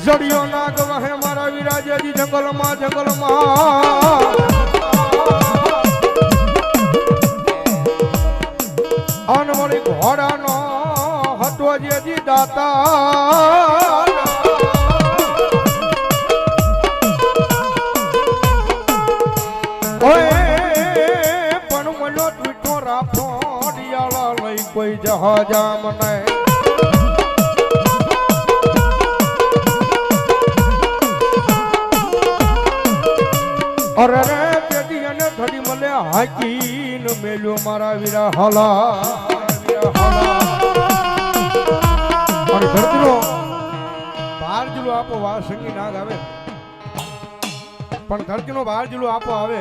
જડિયો નાગ વહે મારા વિરાજજી જંગલમાં અનવળી ઘોડાનો હતો જેજી દાતા પણ મળ્યો મીઠો રાફો ડિયાળા લઈ કોઈ જહાજા મને અરે રે પેટી અને ઘડી મળે હાકીન મેલ્યો મારા વીરા હલા અને ધરતીનો બાર જુલો આપો વા સંગી નાગ આવે પણ ધરતીનો બાર જુલો આપો આવે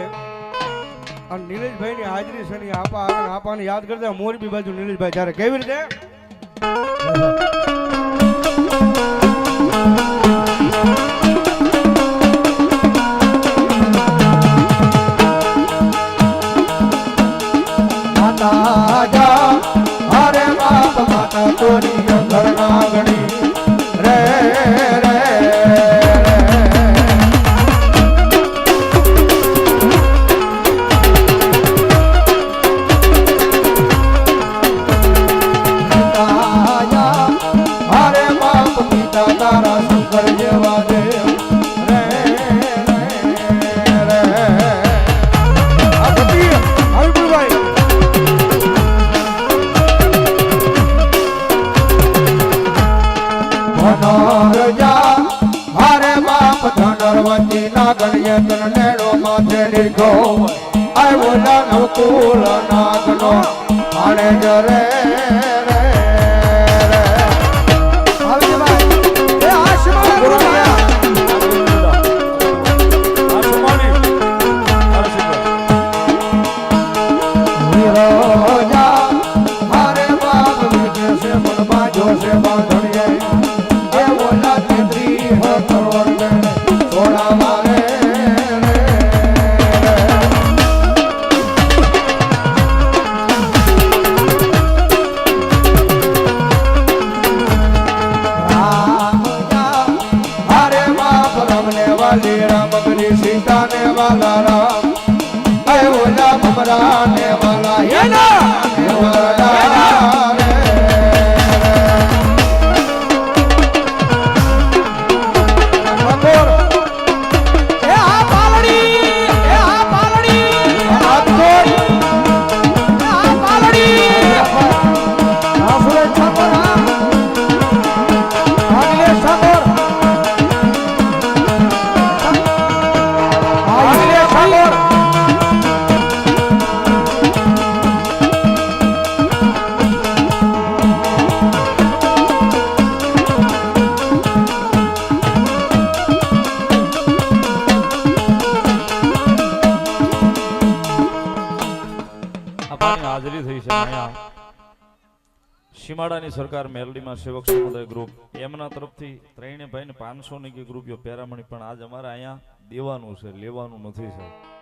અને નીલેશભાઈ ની હાજરી છે ની આપા આવે આપાને યાદ કરતા મોરબી બાજુ નીલેશભાઈ જ્યારે કેવી રીતે અરે બાપ માતા તોરી ઘર નાગણી રે રે અરે બાપ પિતા તારા શંકર જેવા દેવ રે રે રે ભાઈ ધનરજા હરે બાપ ધનરવતી નાગણ્ય તન નેડો માથે લીધો આવ્યો દાનવ કુલ નાગનો આણે જરે રે રે આવજે ભાઈ એ આશમાન બોલ્યા આશમાની વીરોજા હરે બાપ વિજે સે મન બાજો સે બાંધણીએ सीता ने वाला राम अय ओला भमरा ने वाला ये ना હાજરી થઈ છે અહીંયા સીમાડાની સરકાર મેલડીમાં સેવક સમુદાય ગ્રુપ એમના તરફથી ત્રણે ભાઈને 500 ની ગ્રુપ પેરામણી પણ આજ અમારે અહીંયા દેવાનું છે લેવાનું નથી સાહેબ